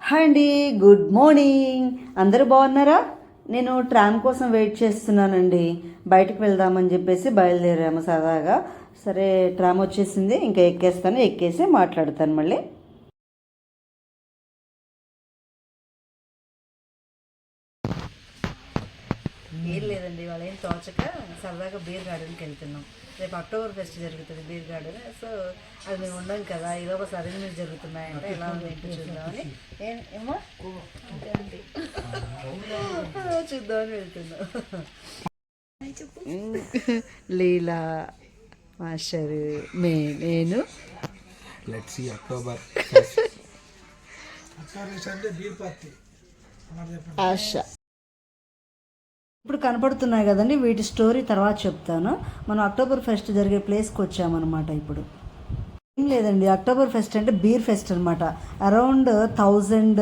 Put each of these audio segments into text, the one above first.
Hi అండి, good morning. అందరూ బాగున్నారా? నేను ట్రామ్ కోసం వెయిట్ చేస్తున్నానండి. బయటకు వెళ్దామని చెప్పేసి బయలుదేరాము సరదాగా. సరే, ట్రామ్ వచ్చేసింది, ఇంకా ఎక్కేస్తాను, ఎక్కేసి మాట్లాడతాను మళ్ళీ. ఏం లేదండి, వాళ్ళు ఏం తోచక సరదాగా బీర్ గార్డెన్కి వెళ్తున్నాం. రేపు అక్టోబర్ ఫెస్ట్ జరుగుతుంది బీర్ గార్డెన్. సో అది మేము ఉండం కదా, ఈలోపు అరేంజ్మెంట్స్ జరుగుతున్నాయంటే ఎలా ఉంది ఏంటో చూద్దామని. ఏమో చూద్దామని వెళ్తున్నాం. లీలా మాస్టర్, నేను ఆశ. ఇప్పుడు కనపడుతున్నాయి కదండి, వీటి స్టోరీ తర్వాత చెప్తాను. మనం అక్టోబర్ ఫెస్ట్ జరిగే ప్లేస్కి వచ్చామన్నమాట. ఇప్పుడు ఏం లేదండి, అక్టోబర్ ఫెస్ట్ అంటే బీర్ ఫెస్ట్ అనమాట. అరౌండ్ 1000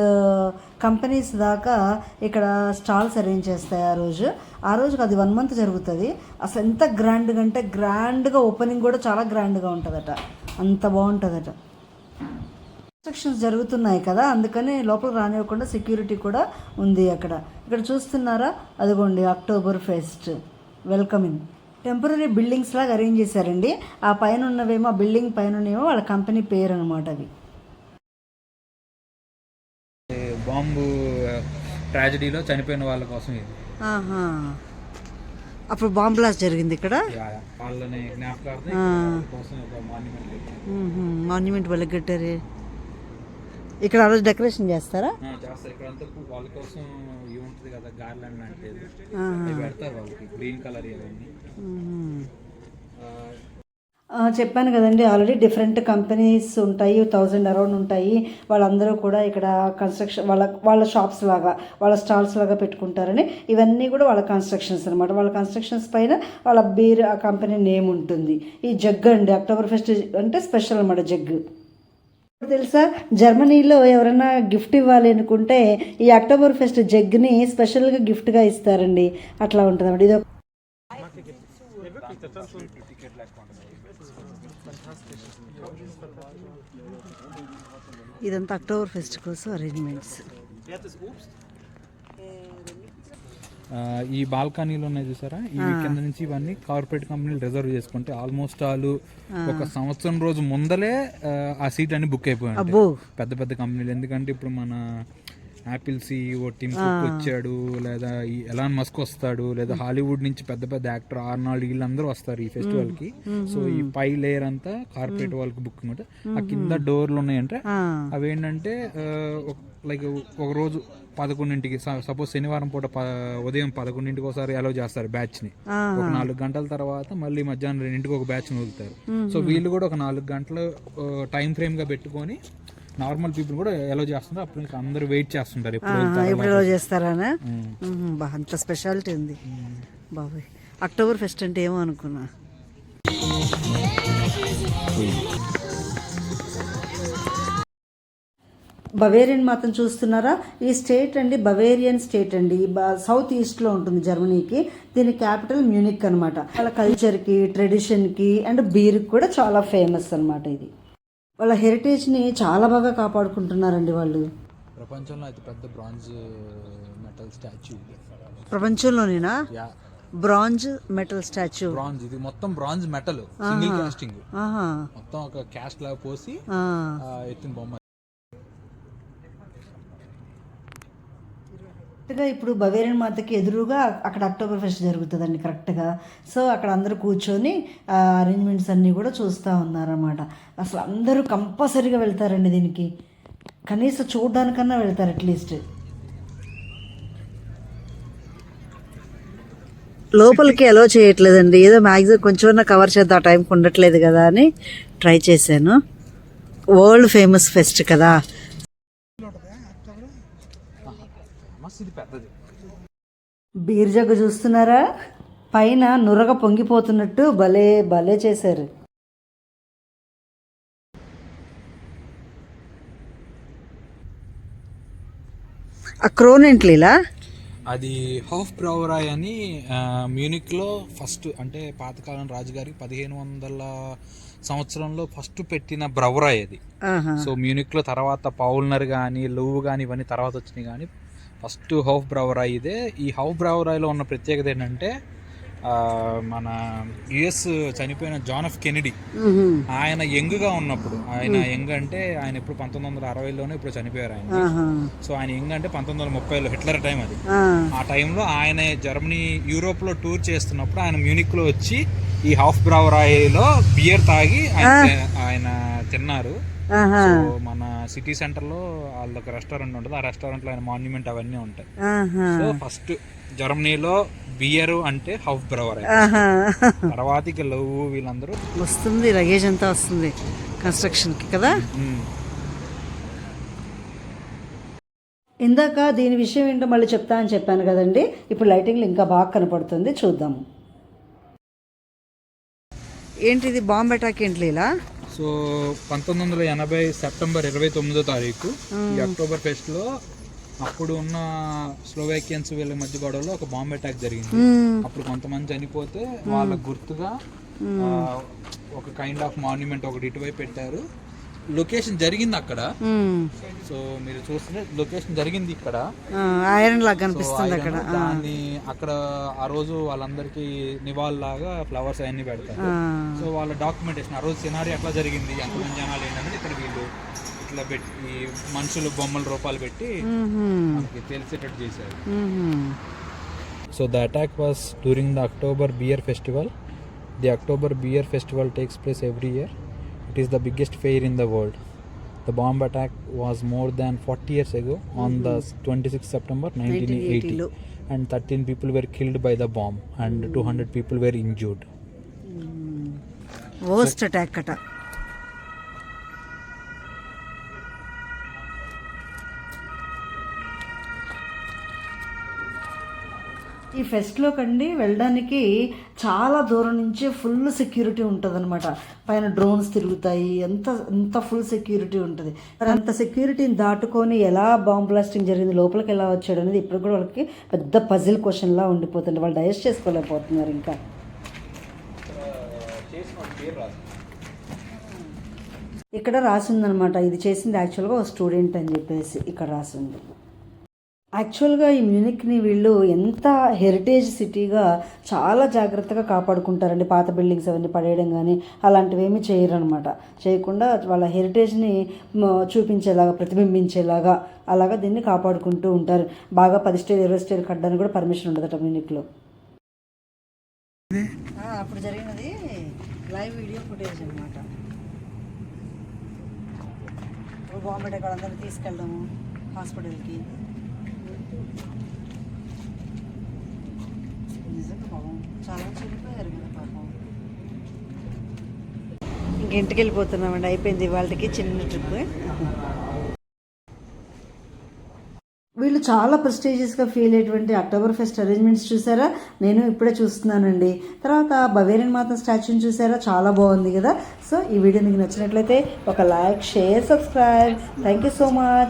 కంపెనీస్ దాకా ఇక్కడ స్టాల్స్ అరేంజ్ చేస్తాయి ఆ రోజుకి. అది 1 month జరుగుతుంది. అసలు ఎంత గ్రాండ్గా అంటే గ్రాండ్గా, ఓపెనింగ్ కూడా చాలా గ్రాండ్గా ఉంటుందట, అంత బాగుంటుందట. కన్స్ట్రక్షన్స్ జరుగుతున్నాయి కదా, అందుకని లోపలికి రానివ్వకుండా సెక్యూరిటీ కూడా ఉంది అక్కడ. ఇక్కడ చూస్తున్నారా, అదిగోండి October pest welcoming. Temporary buildings లాగా అరేంజ్ చేశారండి. ఆ పైన ఉన్నవేమో, ఆ బిల్డింగ్ పైన ఉన్నవేమో వాళ్ళ కంపెనీ పేరు అనమాట. అవి బాంబు ట్రాజడీలో చనిపోయిన వాళ్ళ కోసం ఇది. అప్పుడు బాంబ్ బ్లాస్ట్ జరిగింది ఇక్కడ. వాళ్ళని జ్ఞాపకార్థం కోసం ఒక మాన్యుమెంట్ వాళ్ళకి కట్టారు. ఇక్కడ ఆ రోజు డెకరేషన్ చేస్తారా? ఇక్కడ అంతా వాళ్ళ కోసం ఉంటుంది కదా, గార్లాండ్ అంటే పెడతారు వాళ్ళకి, గ్రీన్ కలర్ ఇవన్నీ. చెప్పాను కదండి, ఆల్రెడీ డిఫరెంట్ కంపెనీస్ ఉంటాయి, 1000 అరౌండ్ ఉంటాయి. వాళ్ళందరూ కూడా ఇక్కడ కన్స్ట్రక్షన్ వాళ్ళ షాప్స్ లాగా, వాళ్ళ స్టాల్స్ లాగా పెట్టుకుంటారని. ఇవన్నీ కూడా వాళ్ళ కన్స్ట్రక్షన్స్ అనమాట. వాళ్ళ కన్స్ట్రక్షన్స్ పైన వాళ్ళ బీర్ ఆ కంపెనీ నేమ్ ఉంటుంది. ఈ జగ్ అండి, అక్టోబర్ ఫెస్ట్ అంటే స్పెషల్ అనమాట జగ్. తెలుసా, జర్మనీలో ఎవరైనా గిఫ్ట్ ఇవ్వాలి అనుకుంటే ఈ అక్టోబర్ ఫెస్ట్ జగ్ని స్పెషల్గా గిఫ్ట్గా ఇస్తారండి. అట్లా ఉంటుంది అన్నమాట. ఇదంతా అక్టోబర్ ఫెస్ట్ కోసం అరేంజ్మెంట్స్. ఈ బాల్కనీలు ఉన్నాయి చూసారా, ఈ కింద నుంచి ఇవన్నీ కార్పొరేట్ కంపెనీలు రిజర్వ్ చేసుకుంటే ఆల్మోస్ట్ వాళ్ళు ఒక సంవత్సరం రోజు ముందలే ఆ సీట్ అన్ని బుక్ అయిపోయాయి పెద్ద పెద్ద కంపెనీలు. ఎందుకంటే ఇప్పుడు మన యాపిల్ సిఇఓ టిమ్ కుక్ వచ్చాడు, లేదా ఈ ఎలాన్ మస్క్ వస్తాడు, లేదా హాలీవుడ్ నుంచి పెద్ద పెద్ద యాక్టర్ ఆర్నాల్డ్, వీళ్ళందరూ వస్తారు ఈ ఫెస్టివల్ కి. సో ఈ పై లేయర్ అంతా కార్పొరేట్ వాళ్ళకి బుక్ అనమాట. ఆ కింద డోర్లు ఉన్నాయంటే అవి ఏంటంటే లైక్ ఒక రోజు 11ంటికి, సపోజ్ శనివారం పూట ఉదయం 11ంటికి ఒకసారి అలౌ చేస్తారు బ్యాచ్ ని. ఒక 4 గంటల తర్వాత మళ్ళీ మధ్యాహ్నం 2ంటికి ఒక బ్యాచ్ వదులుతారు. సో వీళ్ళు కూడా ఒక 4 గంటలు టైం ఫ్రేమ్ గా పెట్టుకొని నార్మల్ పీపుల్ కూడా అలౌ చేస్తుంటారు. అప్పుడు ఇంకా అందరూ వెయిట్ చేస్తుంటారు ఎప్పుడు అలౌ చేస్తారనా. అంత స్పెషాలిటీ ఉంది బాబాయ్. అక్టోబర్ ఫెస్ట్ అంటే ఏమో అనుకున్నా. బవేరియన్ మాత్రం చూస్తున్నారా, ఈ స్టేట్ అండి బవేరియన్ స్టేట్ అండి, సౌత్ ఈస్ట్లో ఉంటుంది జర్మనీకి. దీని క్యాపిటల్ మ్యూనిక్ అనమాట. వాళ్ళ కల్చర్కి, ట్రెడిషన్కి అండ్ బీర్కి కూడా చాలా ఫేమస్ అనమాట. ఇది వాళ్ళ హెరిటేజ్ని చాలా బాగా కాపాడుకుంటున్నారండి వాళ్ళు. ప్రపంచంలో అతి పెద్ద బ్రాంజ్ మెటల్ స్టాచ్యూ ప్రపంచంలోనేనా? Bronze metal statue. బ్రాంజ్, ఇది మొత్తం బ్రాంజ్ మెటల్, సింగిల్ కాస్టింగ్, మొత్తం ఒక క్యాస్ట్ లాగా పోసి ఎత్తిన బొమ్మ. ఇప్పుడు బవేరియన్ మాతకి ఎదురుగా అక్కడ అక్టోబర్ ఫెస్ట్ జరుగుతుందండి కరెక్ట్గా. సో అక్కడ అందరూ కూర్చొని అరేంజ్మెంట్స్ అన్నీ కూడా చూస్తూ ఉన్నారన్నమాట. అసలు అందరూ కంపల్సరీగా వెళ్తారండి దీనికి, కనీసం చూడడానికన్నా వెళ్తారు అట్లీస్ట్. లోపలికి అలో చేయట్లేదండి, ఏదో మ్యాక్సిమం కొంచెం కవర్ చేద్దాం, ఆ టైంకి ఉండట్లేదు కదా అని ట్రై చేశాను. వరల్డ్ ఫేమస్ ఫెస్ట్ కదా. బీర్ జగ్గు చూస్తున్నారా, పైన నురగ పొంగిపోతున్నట్టు భలే భలే చేశారు. ఆ క్రోనెంట్లీలా అది హాఫ్ బ్రౌరాయ్ అని మ్యూనిక్లో ఫస్ట్, అంటే పాతకాలం రాజుగారి 1500 సంవత్సరంలో ఫస్ట్ పెట్టిన బ్రౌరాయ్ అది. సో మ్యూనిక్లో తర్వాత పౌల్నర్ కానీ లూవ్ కానీ ఇవన్నీ తర్వాత వచ్చినాయి, కానీ ఫస్ట్ హాఫ్ బ్రౌరాయ్ ఇదే. ఈ హాఫ్ బ్రౌరాయ్లో ఉన్న ప్రత్యేకత ఏంటంటే మన యుఎస్ చనిపోయిన జాన్ ఎఫ్ కెనడీ ఆయన యంగ్గా ఉన్నప్పుడు, ఆయన యంగ్ అంటే ఆయన ఇప్పుడు 1960లోనే ఇప్పుడు చనిపోయారు ఆయన. సో ఆయన యంగ్ అంటే 1930లో హిట్లర్ టైం అది. ఆ టైంలో ఆయన జర్మనీ యూరోప్లో టూర్ చేస్తున్నప్పుడు ఆయన మ్యూనిక్లో వచ్చి ఈ హాఫ్ బ్రౌరాయ్లో బియర్ తాగి ఆయన తిన్నారు. సో మన సిటీ సెంటర్ లో వాళ్ళకి రెస్టారెంట్ ఉంటుంది, ఆ రెస్టారెంట్ లో ఆయన మాన్యుమెంట్ అవన్నీ ఉంటాయి. సో ఫస్ట్ జర్మనీలో బియర్ అంటే హాఫ్ బ్రౌరాయ్, తర్వాత ఇక లవ్ వీళ్ళందరూ వస్తుంది. లగేజ్ అంతా వస్తుంది కన్స్ట్రక్షన్ కి కదా. ఇందాక దీని విషయం ఏంటో మళ్ళీ చెప్తా అని చెప్పాను కదండి. ఇప్పుడు లైటింగ్ ఇంకా బాగా కనపడుతుంది, చూద్దాము. ఏంటిది బాంబ్ అటాక్ ఏంటి ఇలా? సో 1980 సెప్టెంబర్ 29వ తారీఖు ఈ అక్టోబర్ ఫెస్ట్ లో అప్పుడు ఉన్న స్లోవేకియన్స్ వీళ్ళ మధ్య గొడవలో ఒక బాంబ్ అటాక్ జరిగింది. అప్పుడు కొంతమంది చనిపోతే వాళ్ళ గుర్తుగా ఒక కైండ్ ఆఫ్ మాన్యుమెంట్ ఒకటి ఇటువైపు పెట్టారు. లొకేషన్ జరిగింది అక్కడ. సో మీరు చూస్తే లొకేషన్ జరిగింది ఇక్కడ, ఐరన్ లాగా కనిపిస్తుంది అక్కడ. దాన్ని అక్కడ ఆ రోజు వాళ్ళందరికీ నివాళులాగా ఫ్లవర్స్ అవన్నీ పెడతారు. సో వాళ్ళ డాక్యుమెంటేషన్ ఆ రోజు సినారీ ఎట్లా జరిగింది, ఎంతమంది జనాలు ఏంటంటే ఇక్కడ వీళ్ళు ఇట్లా పెట్టి మనుషులు బొమ్మల రూపాలు పెట్టి మనకి తెలిసేటట్టు చేశారు. So the attack was during the October beer festival. The October beer festival takes place every year. It is the biggest fair in the world. The bomb attack was more than 40 years ago on the 26th September 1980 and 13 people were killed by the bomb and 200 people were injured. Worst attack kata. ఈ ఫెస్ట్లో కండి వెళ్ళడానికి చాలా దూరం నుంచి full security ఉంటుంది అనమాట. పైన drones తిరుగుతాయి, ఎంత ఫుల్ సెక్యూరిటీ ఉంటుంది. అంత సెక్యూరిటీని దాటుకొని ఎలా బాంబ్ బ్లాస్టింగ్ జరిగింది, లోపలికి ఎలా వచ్చాడు అనేది ఇప్పుడు కూడా వాళ్ళకి పెద్ద పజిల్ క్వశ్చన్లా ఉండిపోతుంది. వాళ్ళు డైజెస్ట్ చేసుకోలేకపోతున్నారు. ఇంకా ఇక్కడ రాసిందనమాట, ఇది చేసింది యాక్చువల్గా ఒక స్టూడెంట్ అని చెప్పేసి ఇక్కడ రాసింది. యాక్చువల్గా ఈ మ్యూనిక్ని వీళ్ళు ఎంత హెరిటేజ్ సిటీగా చాలా జాగ్రత్తగా కాపాడుకుంటారండి. పాత బిల్డింగ్స్ అవన్నీ పడేయడం కానీ అలాంటివి ఏమీ చేయరనమాట. చేయకుండా వాళ్ళ హెరిటేజ్ని చూపించేలాగా, ప్రతిబింబించేలాగా అలాగా దీన్ని కాపాడుకుంటూ ఉంటారు. బాగా 10 స్టేర్ 20 స్టేర్ కట్టడానికి కూడా పర్మిషన్ ఉండదట మ్యూనిక్లో. అప్పుడు జరిగినది లైవ్ వీడియో ఫుటేజ్ అనమాట. బాంబే అక్కడ అందరినీ తీసుకెళ్ళడము హాస్పిటల్కి. నిజంగా పాపం చాలా చనిపోయారు కదా పాపం. ఇంటికి వెళ్ళిపోతున్నామండి, అయిపోయింది వాళ్ళకి చిన్న ట్రిప్. వీళ్ళు చాలా ప్రెస్టీజియస్గా ఫీల్ అయ్యేటువంటి అక్టోబర్ ఫెస్ట్ అరేంజ్మెంట్స్ చూసారా, నేను ఇప్పుడే చూస్తున్నానండి. తర్వాత బవేరియన్ మాత స్టాచ్యూని చూసారా, చాలా బాగుంది కదా. సో ఈ వీడియో మీకు నచ్చినట్లయితే ఒక like, share, subscribe. Thank you so much.